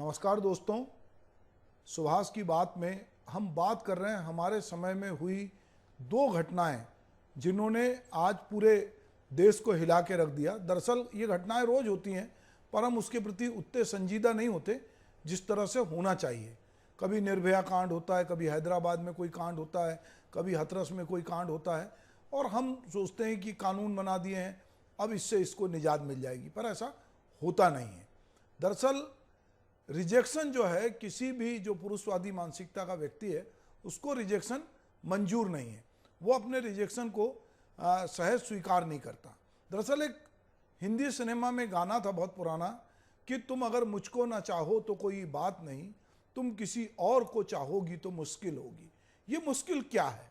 नमस्कार दोस्तों, सुभाष की बात में हम बात कर रहे हैं हमारे समय में हुई दो घटनाएं जिन्होंने आज पूरे देश को हिला के रख दिया। दरअसल ये घटनाएं रोज होती हैं पर हम उसके प्रति उतने संजीदा नहीं होते जिस तरह से होना चाहिए। कभी निर्भया कांड होता है, कभी हैदराबाद में कोई कांड होता है, कभी हाथरस में कोई कांड होता है और हम सोचते हैं कि कानून बना दिए हैं, अब इससे इसको निजात मिल जाएगी, पर ऐसा होता नहीं है। दरअसल रिजेक्शन जो है, किसी भी जो पुरुषवादी मानसिकता का व्यक्ति है उसको रिजेक्शन मंजूर नहीं है, वो अपने रिजेक्शन को सहज स्वीकार नहीं करता। दरअसल एक हिंदी सिनेमा में गाना था बहुत पुराना कि तुम अगर मुझको ना चाहो तो कोई बात नहीं, तुम किसी और को चाहोगी तो मुश्किल होगी। ये मुश्किल क्या है?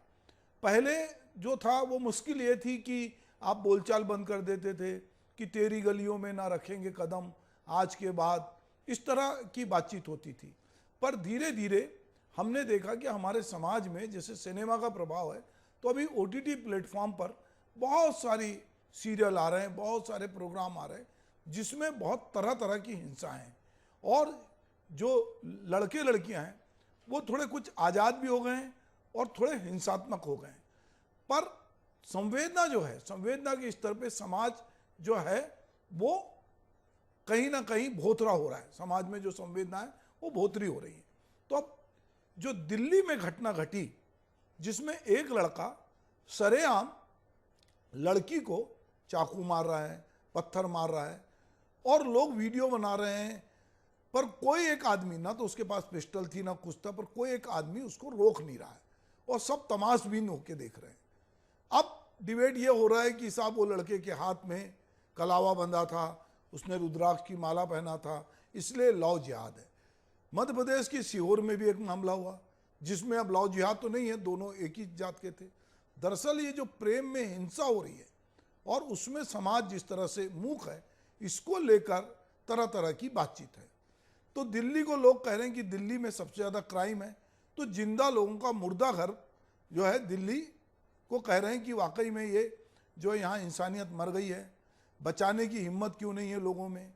पहले जो था वो मुश्किल ये थी कि आप बोलचाल बंद कर देते थे कि तेरी गलियों में ना रखेंगे कदम आज के बाद, इस तरह की बातचीत होती थी। पर धीरे धीरे हमने देखा कि हमारे समाज में जैसे सिनेमा का प्रभाव है, तो अभी ओटीटी प्लेटफॉर्म पर बहुत सारी सीरियल आ रहे हैं, बहुत सारे प्रोग्राम आ रहे हैं जिसमें बहुत तरह तरह की हिंसा है और जो लड़के लड़कियां हैं वो थोड़े कुछ आज़ाद भी हो गए हैं और थोड़े हिंसात्मक हो गए हैं। पर संवेदना जो है, संवेदना के स्तर पे समाज जो है वो कहीं ना कहीं भोथरा हो रहा है। समाज में जो संवेदना है वो भोथरी हो रही है। तो अब जो दिल्ली में घटना घटी जिसमें एक लड़का सरेआम लड़की को चाकू मार रहा है, पत्थर मार रहा है और लोग वीडियो बना रहे हैं, पर कोई एक आदमी, ना तो उसके पास पिस्टल थी ना कुछ था, पर कोई एक आदमी उसको रोक नहीं रहा है और सब तमाशबीन होकर देख रहे हैं। अब डिबेट ये हो रहा है कि साहब वो लड़के के हाथ में कलावा बंधा था, उसने रुद्राक्ष की माला पहना था, इसलिए लव जिहाद है। मध्य प्रदेश की सीहोर में भी एक मामला हुआ जिसमें अब लव जिहाद तो नहीं है, दोनों एक ही जात के थे। दरअसल ये जो प्रेम में हिंसा हो रही है और उसमें समाज जिस तरह से मूक है, इसको लेकर तरह तरह की बातचीत है। तो दिल्ली को लोग कह रहे हैं कि दिल्ली में सबसे ज़्यादा क्राइम है, तो जिंदा लोगों का मुर्दा घर जो है दिल्ली को कह रहे हैं कि वाकई में ये जो यहाँ इंसानियत मर गई है, बचाने की हिम्मत क्यों नहीं है लोगों में।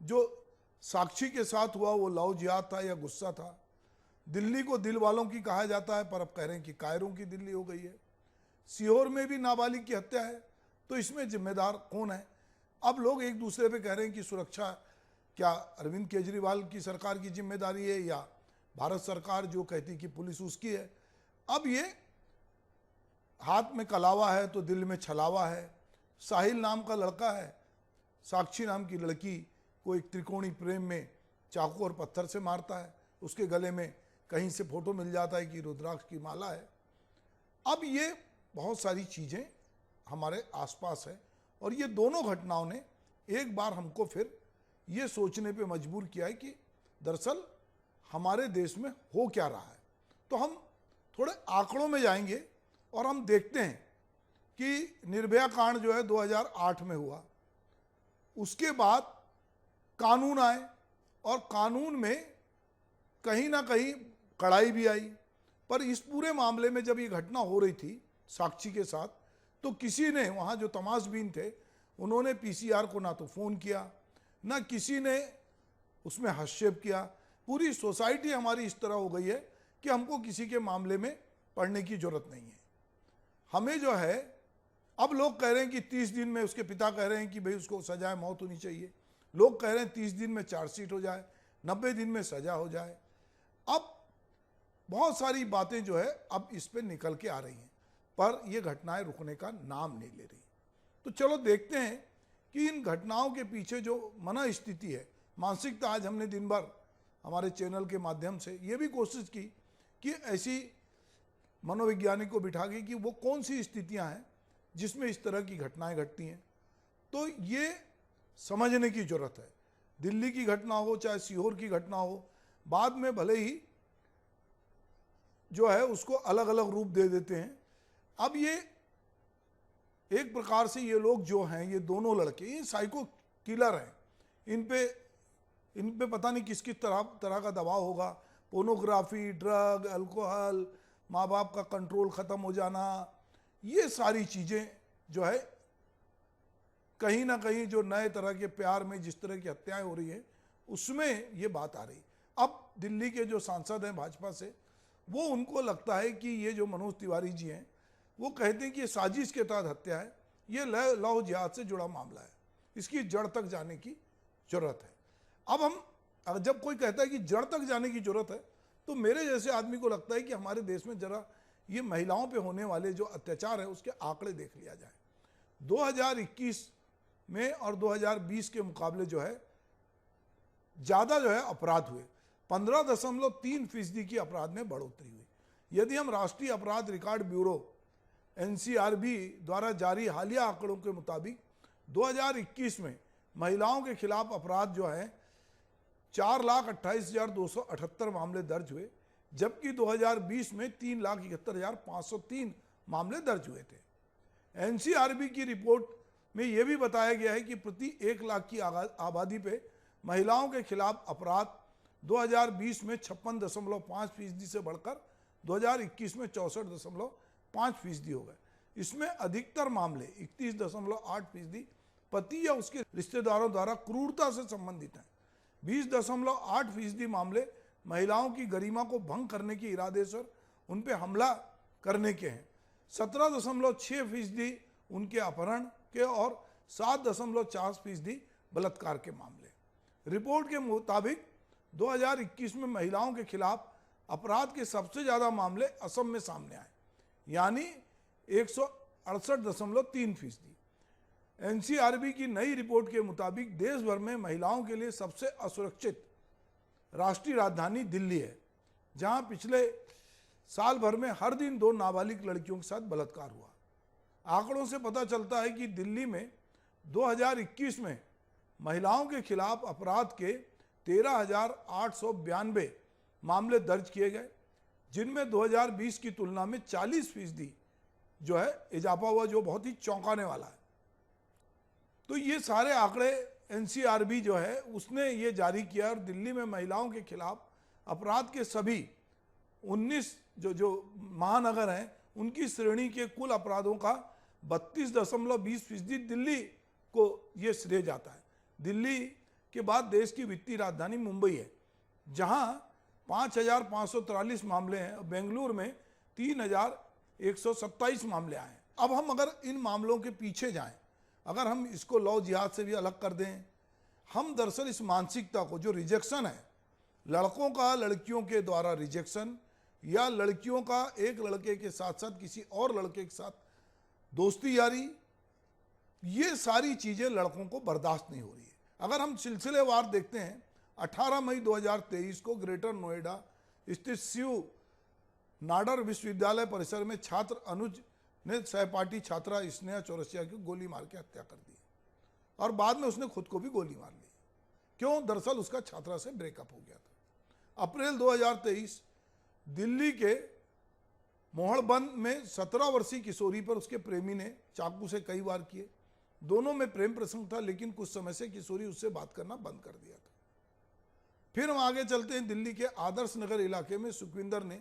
जो साक्षी के साथ हुआ वो लव जिहाद था या गुस्सा था। दिल्ली को दिल वालों की कहा जाता है, पर अब कह रहे हैं कि कायरों की दिल्ली हो गई है। सीहोर में भी नाबालिग की हत्या है, तो इसमें जिम्मेदार कौन है? अब लोग एक दूसरे पे कह रहे हैं कि सुरक्षा क्या अरविंद केजरीवाल की सरकार की जिम्मेदारी है या भारत सरकार जो कहती कि पुलिस उसकी है। अब ये हाथ में कलावा है तो दिल में छलावा है। साहिल नाम का लड़का है, साक्षी नाम की लड़की को एक त्रिकोणी प्रेम में चाकू और पत्थर से मारता है, उसके गले में कहीं से फोटो मिल जाता है कि रुद्राक्ष की माला है। अब ये बहुत सारी चीज़ें हमारे आसपास है और ये दोनों घटनाओं ने एक बार हमको फिर ये सोचने पे मजबूर किया है कि दरअसल हमारे देश में हो क्या रहा है। तो हम थोड़े आंकड़ों में जाएंगे और हम देखते हैं कि निर्भया कांड जो है 2008 में हुआ, उसके बाद कानून आए और कानून में कहीं ना कहीं कड़ाई भी आई। पर इस पूरे मामले में जब ये घटना हो रही थी साक्षी के साथ, तो किसी ने, वहाँ जो तमाशबीन थे उन्होंने पीसीआर को ना तो फ़ोन किया, ना किसी ने उसमें हस्तक्षेप किया। पूरी सोसाइटी हमारी इस तरह हो गई है कि हमको किसी के मामले में पढ़ने की ज़रूरत नहीं है। हमें जो है, अब लोग कह रहे हैं कि 30 दिन में, उसके पिता कह रहे हैं कि भाई उसको सजाए मौत होनी चाहिए। लोग कह रहे हैं 30 दिन में चार्जशीट हो जाए, 90 दिन में सजा हो जाए। अब बहुत सारी बातें जो है अब इस पे निकल के आ रही हैं, पर ये घटनाएं रुकने का नाम नहीं ले रही। तो चलो देखते हैं कि इन घटनाओं के पीछे जो मन स्थिति है, मानसिकता। आज हमने दिन भर हमारे चैनल के माध्यम से ये भी कोशिश की कि ऐसी मनोवैज्ञानिक को बिठा के कि वो कौन सी स्थितियां हैं जिसमें इस तरह की घटनाएं घटती हैं। तो ये समझने की जरूरत है। दिल्ली की घटना हो चाहे सीहोर की घटना हो, बाद में भले ही जो है उसको अलग अलग रूप दे देते हैं। अब ये एक प्रकार से ये लोग जो हैं, ये दोनों लड़के, ये साइको किलर हैं। इन पे पता नहीं किस किस तरह का दबाव होगा। पोर्नोग्राफी, ड्रग, अल्कोहल, माँ बाप का कंट्रोल ख़त्म हो जाना, ये सारी चीज़ें जो है कहीं ना कहीं जो नए तरह के प्यार में जिस तरह की हत्याएं हो रही है उसमें ये बात आ रही। अब दिल्ली के जो सांसद हैं भाजपा से, वो उनको लगता है कि ये जो मनोज तिवारी जी हैं वो कहते हैं कि ये साजिश के तहत हत्या है, ये लव जिहाद से जुड़ा मामला है, इसकी जड़ तक जाने की जरूरत है। अब हम जब कोई कहता है कि जड़ तक जाने की जरूरत है, तो मेरे जैसे आदमी को लगता है कि हमारे देश में जरा ये महिलाओं पे होने वाले जो अत्याचार है उसके आंकड़े देख लिया जाए। 2021 में और 2020 के मुकाबले जो है ज़्यादा जो है अपराध हुए, 15.3% की अपराध में बढ़ोतरी हुई। यदि हम राष्ट्रीय अपराध रिकॉर्ड ब्यूरो NCRB द्वारा जारी हालिया आंकड़ों के मुताबिक 2021 में महिलाओं के खिलाफ अपराध जो है 4,28,278 मामले दर्ज हुए, जबकि 2020 में 3,71,503 मामले दर्ज हुए थे। NCRB की रिपोर्ट में यह भी बताया गया है कि प्रति 1 लाख की आबादी पे महिलाओं के खिलाफ अपराध 2020 में 56.5% से बढ़कर 2021 में 64.5% हो गए। इसमें अधिकतर मामले 31.8% पति या उसके रिश्तेदारों द्वारा क्रूरता से संबंधित हैं। 20.8% मामले महिलाओं की गरिमा को भंग करने के इरादे से उन पर हमला करने के हैं। 17.6% उनके अपहरण के और 7.4% बलात्कार के मामले। रिपोर्ट के मुताबिक 2021 में महिलाओं के खिलाफ अपराध के सबसे ज़्यादा मामले असम में सामने आए, यानी 168.3%। NCRB की नई रिपोर्ट के मुताबिक देश भर में महिलाओं के लिए सबसे असुरक्षित राष्ट्रीय राजधानी दिल्ली है, जहां पिछले साल भर में हर दिन 2 नाबालिग लड़कियों के साथ बलात्कार हुआ। आंकड़ों से पता चलता है कि दिल्ली में 2021 में महिलाओं के खिलाफ अपराध के 13,892 मामले दर्ज किए गए, जिनमें 2020 की तुलना में 40% जो है इजाफा हुआ, जो बहुत ही चौंकाने वाला है। तो ये सारे आंकड़े NCRB जो है उसने ये जारी किया और दिल्ली में महिलाओं के खिलाफ अपराध के सभी 19 जो महानगर हैं उनकी श्रेणी के कुल अपराधों का 32.20% दिल्ली को ये श्रेय जाता है। दिल्ली के बाद देश की वित्तीय राजधानी मुंबई है, जहां 5,543 मामले हैं और बेंगलुरु में 3,127 मामले आए हैं। अब हम अगर इन मामलों के पीछे जाएं, अगर हम इसको लव जिहाद से भी अलग कर दें, हम दरअसल इस मानसिकता को, जो रिजेक्शन है, लड़कों का लड़कियों के द्वारा रिजेक्शन या लड़कियों का एक लड़के के साथ साथ किसी और लड़के के साथ दोस्ती यारी, ये सारी चीज़ें लड़कों को बर्दाश्त नहीं हो रही है। अगर हम सिलसिलेवार देखते हैं, 18 मई 2023 को ग्रेटर नोएडा स्थित शिव नाडर विश्वविद्यालय परिसर में छात्र अनुज ने सहपाठी छात्रा स्नेहा चौरसिया की गोली मार के हत्या कर दी और बाद में उसने खुद को भी गोली मार ली। क्यों? दरअसल उसका छात्रा से ब्रेकअप हो गया था। अप्रैल 2023 दिल्ली के मोहड़बंद में 17 वर्षीय किशोरी पर उसके प्रेमी ने चाकू से कई वार किए। दोनों में प्रेम प्रसंग था, लेकिन कुछ समय से किशोरी उससे बात करना बंद कर दिया था। फिर हम आगे चलते हैं। दिल्ली के आदर्श नगर इलाके में सुखविंदर ने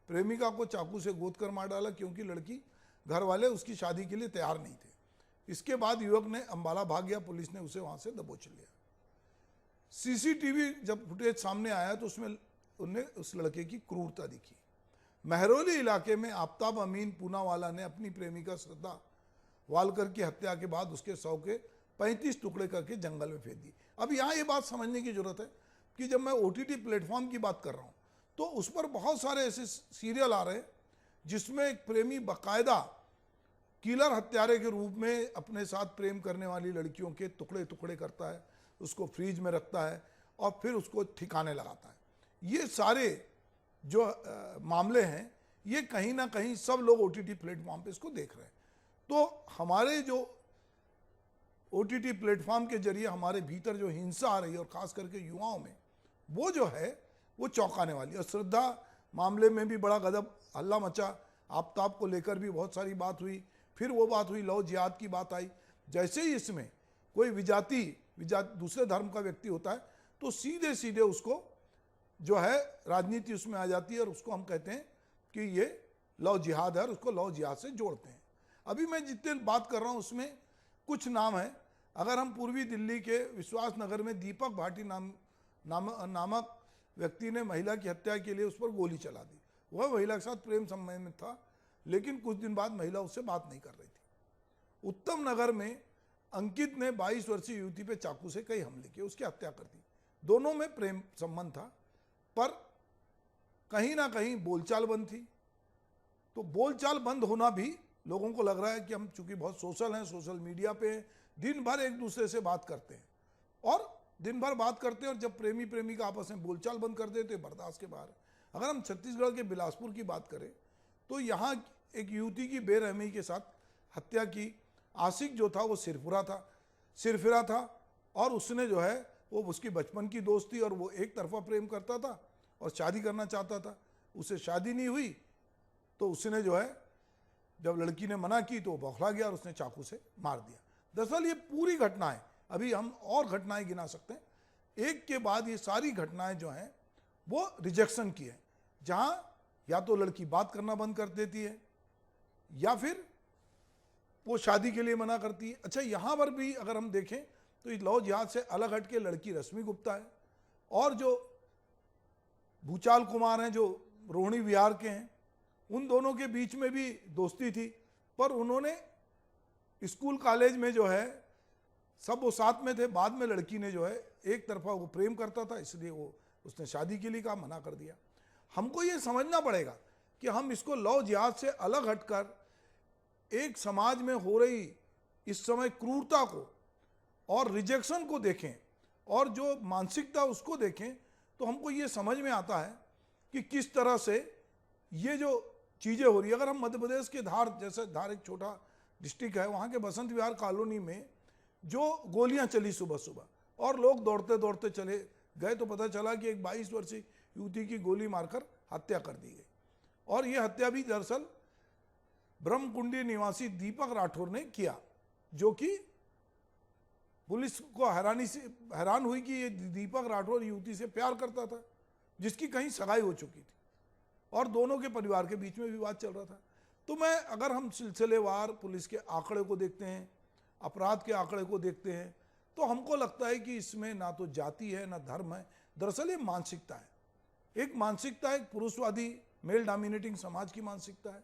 प्रेमिका को चाकू से गोद कर मार डाला, क्योंकि लड़की घर वाले उसकी शादी के लिए तैयार नहीं थे। इसके बाद युवक ने अंबाला भाग गया, पुलिस ने उसे वहां से दबोच लिया। CCTV जब फुटेज सामने आया तो उसमें उन्हें उस लड़के की क्रूरता दिखी। महरौली इलाके में आफ्ताब अमीन पूनावाला ने अपनी प्रेमिका श्रद्धा वालकर की हत्या के बाद उसके शव के 35 टुकड़े करके जंगल में फेंक दी। अब यहाँ ये बात समझने की जरूरत है कि जब मैं OTT प्लेटफॉर्म की बात कर रहा हूँ तो उस पर बहुत सारे ऐसे सीरियल आ रहे हैं जिसमें एक प्रेमी बाकायदा किलर हत्यारे के रूप में अपने साथ प्रेम करने वाली लड़कियों के टुकड़े टुकड़े करता है, उसको फ्रीज में रखता है और फिर उसको ठिकाने लगाता है। ये सारे जो मामले हैं, ये कहीं ना कहीं सब लोग OTT प्लेटफॉर्म पे इसको देख रहे हैं। तो हमारे जो OTT प्लेटफॉर्म के जरिए हमारे भीतर जो हिंसा आ रही है और ख़ास करके युवाओं में, वो जो है वो चौंकाने वाली है। और श्रद्धा मामले में भी बड़ा गजब हल्ला मचा, आफ्ताब को लेकर भी बहुत सारी बात हुई, फिर वो बात हुई, लव जिहाद की बात आई। जैसे ही इसमें कोई विजाति दूसरे धर्म का व्यक्ति होता है तो सीधे सीधे उसको जो है राजनीति उसमें आ जाती है और उसको हम कहते हैं कि ये लव जिहाद है और उसको लव जिहाद से जोड़ते हैं। अभी मैं जितने बात कर रहा हूँ उसमें कुछ नाम हैं। अगर हम पूर्वी दिल्ली के विश्वास नगर में दीपक भाटी नामक व्यक्ति ने महिला की हत्या के लिए उस पर गोली चला दी। वह महिला के साथ प्रेम संबंध में था, लेकिन कुछ दिन बाद महिला उससे बात नहीं कर रही थी। उत्तम नगर में अंकित ने 22 वर्षीय युवती पे चाकू से कई हमले किए, उसकी हत्या कर दी। दोनों में प्रेम संबंध था, पर कहीं ना कहीं बोलचाल बंद थी। तो बोलचाल बंद होना भी लोगों को लग रहा है कि हम चूंकि बहुत सोशल हैं, सोशल मीडिया पे दिन भर एक दूसरे से बात करते हैं और दिन भर बात करते हैं, और जब प्रेमी प्रेमिका आपस में बोलचाल बंद कर देते तो बर्दाश्त के बाहर। अगर हम छत्तीसगढ़ के बिलासपुर की बात करें तो यहाँ एक युवती की बेरहमी के साथ हत्या की। आशिक जो था वो सिरफिरा था और उसने जो है वो उसकी बचपन की दोस्त थी और वो एक तरफा प्रेम करता था और शादी करना चाहता था। उससे शादी नहीं हुई तो उसने जो है, जब लड़की ने मना की तो वो बौखला गया और उसने चाकू से मार दिया। दरअसल ये पूरी घटनाएं, अभी हम और घटनाएं गिना सकते हैं, एक के बाद ये सारी घटनाएं जो हैं वो रिजेक्शन की है, जहां या तो लड़की बात करना बंद कर देती है या फिर वो शादी के लिए मना करती है। अच्छा, यहाँ पर भी अगर हम देखें तो इस लव जिहाद से अलग हट के लड़की रश्मि गुप्ता है और जो भूचाल कुमार हैं जो रोहिणी विहार के हैं, उन दोनों के बीच में भी दोस्ती थी, पर उन्होंने स्कूल कॉलेज में जो है सब वो साथ में थे। बाद में लड़की ने जो है एक तरफा वो प्रेम करता था, इसलिए वो उसने शादी के लिए कहा, मना कर दिया। हमको ये समझना पड़ेगा कि हम इसको लव जिहाद से अलग हटकर एक समाज में हो रही इस समय क्रूरता को और रिजेक्शन को देखें और जो मानसिकता उसको देखें, तो हमको ये समझ में आता है कि किस तरह से ये जो चीज़ें हो रही है। अगर हम मध्य प्रदेश के धार, जैसे धार एक छोटा डिस्ट्रिक्ट है, वहाँ के बसंत विहार कॉलोनी में जो गोलियां चली सुबह सुबह और लोग दौड़ते दौड़ते चले गए तो पता चला कि एक 22 वर्षीय युवती की गोली मारकर हत्या कर दी गई। और ये हत्या भी दरअसल ब्रह्मकुंडी निवासी दीपक राठौर ने किया, जो कि पुलिस को हैरान हुई कि ये दीपक राठौर युवती से प्यार करता था जिसकी कहीं सगाई हो चुकी थी और दोनों के परिवार के बीच में विवाद चल रहा था। तो अगर हम सिलसिलेवार पुलिस के आंकड़े को देखते हैं, अपराध के आंकड़े को देखते हैं, तो हमको लगता है कि इसमें ना तो जाति है ना धर्म है, दरअसल ये मानसिकता है। एक मानसिकता, एक पुरुषवादी मेल डोमिनेटिंग समाज की मानसिकता है,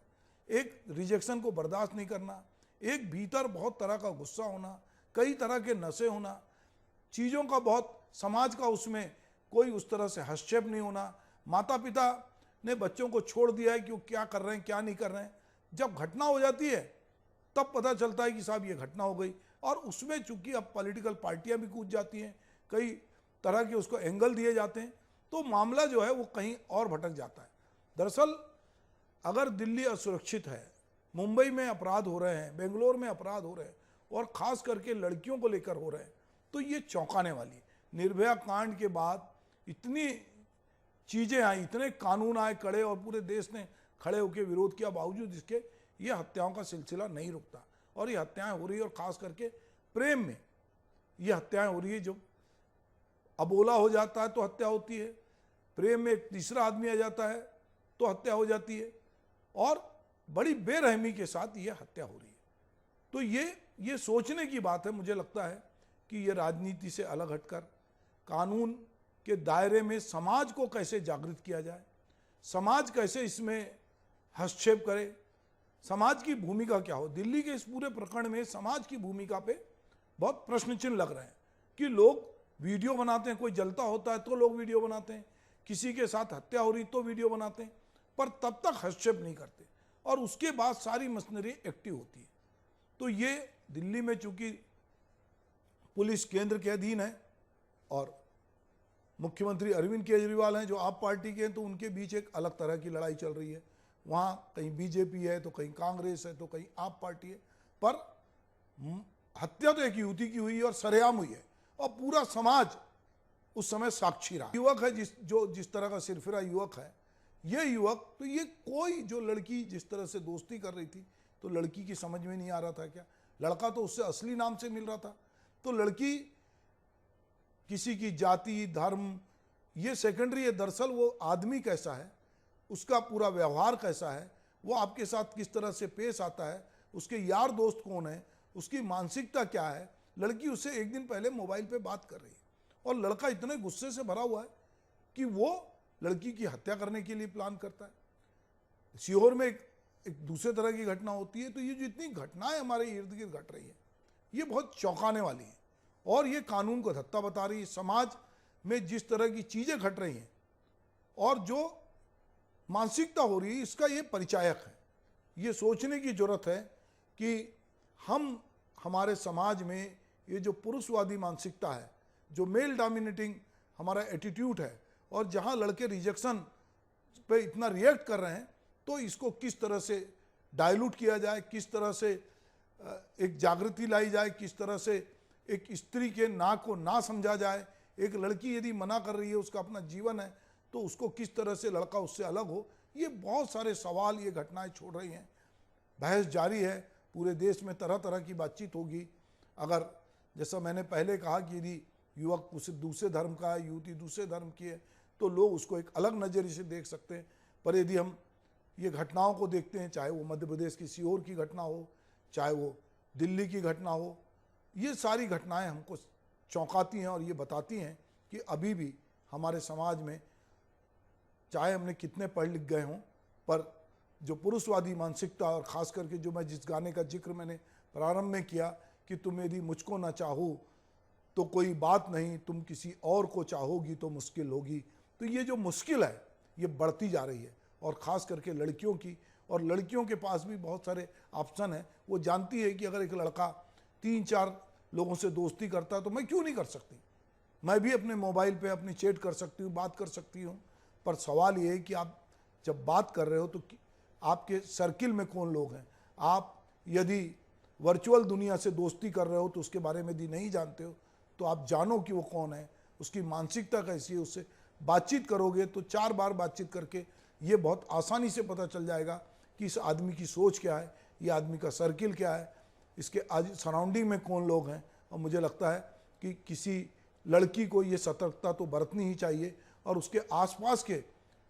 एक रिजेक्शन को बर्दाश्त नहीं करना, एक भीतर बहुत तरह का गुस्सा होना, कई तरह के नशे होना, चीज़ों का बहुत समाज का उसमें कोई उस तरह से हस्तक्षेप नहीं होना। माता पिता ने बच्चों को छोड़ दिया है कि वो क्या कर रहे हैं क्या नहीं कर रहे हैं। जब घटना हो जाती है तब पता चलता है कि साहब ये घटना हो गई, और उसमें चूंकि अब पॉलिटिकल पार्टियां भी कूद जाती हैं, कई तरह के उसको एंगल दिए जाते हैं, तो मामला जो है वो कहीं और भटक जाता है। दरअसल अगर दिल्ली असुरक्षित है, मुंबई में अपराध हो रहे हैं, बेंगलोर में अपराध हो रहे हैं और ख़ास करके लड़कियों को लेकर हो रहे हैं, तो ये चौंकाने वाली है। निर्भया कांड के बाद इतनी चीज़ें आई, इतने कानून आए कड़े और पूरे देश ने खड़े होकर विरोध किया, बावजूद इसके ये हत्याओं का सिलसिला नहीं रुकता और ये हत्याएं हो रही है। और ख़ास करके प्रेम में ये हत्याएं हो रही है। जो अबोला हो जाता है तो हत्या होती है, प्रेम में एक तीसरा आदमी आ जाता है तो हत्या हो जाती है, और बड़ी बेरहमी के साथ ये हत्या हो रही है। तो ये सोचने की बात है। मुझे लगता है कि ये राजनीति से अलग हटकर कानून के दायरे में समाज को कैसे जागृत किया जाए, समाज कैसे इसमें हस्तक्षेप करे, समाज की भूमिका क्या हो। दिल्ली के इस पूरे प्रकरण में समाज की भूमिका पे बहुत प्रश्न चिन्ह लग रहे हैं कि लोग वीडियो बनाते हैं, कोई जलता होता है तो लोग वीडियो बनाते हैं, किसी के साथ हत्या हो रही तो वीडियो बनाते हैं, पर तब तक हस्तक्षेप नहीं करते और उसके बाद सारी मशीनरी एक्टिव होती है। तो ये दिल्ली में चूंकि पुलिस केंद्र के अधीन है और मुख्यमंत्री अरविंद केजरीवाल हैं जो आप पार्टी के हैं, तो उनके बीच एक अलग तरह की लड़ाई चल रही है। वहाँ कहीं बीजेपी है तो कहीं कांग्रेस है तो कहीं आप पार्टी है, पर हत्या तो एक युवती की हुई है और सरेआम हुई है और पूरा समाज उस समय साक्षी रहा। युवक है जिस तरह का सिरफिरा युवक है, ये युवक, तो ये कोई जो लड़की जिस तरह से दोस्ती कर रही थी, तो लड़की की समझ में नहीं आ रहा था क्या, लड़का तो उससे असली नाम से मिल रहा था। तो लड़की किसी की जाति धर्म ये सेकेंडरी है, दरअसल वो आदमी कैसा है, उसका पूरा व्यवहार कैसा है, वो आपके साथ किस तरह से पेश आता है, उसके यार दोस्त कौन है, उसकी मानसिकता क्या है। लड़की उससे एक दिन पहले मोबाइल पे बात कर रही है और लड़का इतने गुस्से से भरा हुआ है कि वो लड़की की हत्या करने के लिए प्लान करता है। सीहोर में एक दूसरे तरह की घटना होती है। तो ये जो इतनी घटनाएं हमारे इर्द गिर्द घट रही है, ये बहुत चौंकाने वाली है और ये कानून को धत्ता बता रही है। समाज में जिस तरह की चीज़ें घट रही हैं और जो मानसिकता हो रही है, इसका ये परिचायक है। ये सोचने की जरूरत है कि हमारे समाज में ये जो पुरुषवादी मानसिकता है, जो मेल डोमिनेटिंग हमारा एटीट्यूड है, और जहाँ लड़के रिजेक्शन पे इतना रिएक्ट कर रहे हैं, तो इसको किस तरह से डाइल्यूट किया जाए, किस तरह से एक जागृति लाई जाए, किस तरह से एक स्त्री के ना को ना समझा जाए। एक लड़की यदि मना कर रही है, उसका अपना जीवन है, तो उसको किस तरह से लड़का उससे अलग हो। ये बहुत सारे सवाल ये घटनाएं छोड़ रही हैं। बहस जारी है, पूरे देश में तरह तरह की बातचीत होगी। अगर जैसा मैंने पहले कहा कि यदि युवक उसे दूसरे धर्म का है, युवती दूसरे धर्म की है, तो लोग उसको एक अलग नज़रिए से देख सकते हैं। पर यदि हम ये घटनाओं को देखते हैं, चाहे वो मध्य प्रदेश की सीहोर की घटना हो, चाहे वो दिल्ली की घटना हो, ये सारी घटनाएं हमको चौंकाती हैं और ये बताती हैं कि अभी भी हमारे समाज में, चाहे हमने कितने पढ़ लिख गए हों, पर जो पुरुषवादी मानसिकता, और ख़ास करके जो मैं जिस गाने का जिक्र मैंने प्रारंभ में किया कि तुम यदि मुझको ना चाहो तो कोई बात नहीं, तुम किसी और को चाहोगी तो मुश्किल होगी। तो ये जो मुश्किल है ये बढ़ती जा रही है, और ख़ास करके लड़कियों की। और लड़कियों के पास भी बहुत सारे ऑप्शन हैं। वो जानती है कि अगर एक लड़का 3-4 लोगों से दोस्ती करता है तो मैं क्यों नहीं कर सकती, मैं भी अपने मोबाइल पे अपनी चैट कर सकती हूँ, बात कर सकती हूँ। पर सवाल ये है कि आप जब बात कर रहे हो तो आपके सर्किल में कौन लोग हैं। आप यदि वर्चुअल दुनिया से दोस्ती कर रहे हो तो उसके बारे में यदि नहीं जानते हो तो आप जानो कि वो कौन है, उसकी मानसिकता कैसी है। उससे बातचीत करोगे तो 4 बार बातचीत करके ये बहुत आसानी से पता चल जाएगा कि इस आदमी की सोच क्या है, ये आदमी का सर्किल क्या है, इसके आज सराउंडिंग में कौन लोग हैं। और मुझे लगता है कि किसी लड़की को ये सतर्कता तो बरतनी ही चाहिए, और उसके आसपास के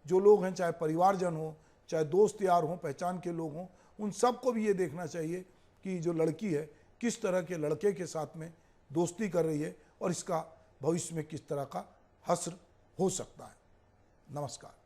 जो लोग हैं, चाहे परिवारजन हो, चाहे दोस्त यार हों, पहचान के लोग हों, उन सबको भी ये देखना चाहिए कि जो लड़की है किस तरह के लड़के के साथ में दोस्ती कर रही है और इसका भविष्य में किस तरह का हश्र हो सकता है। नमस्कार।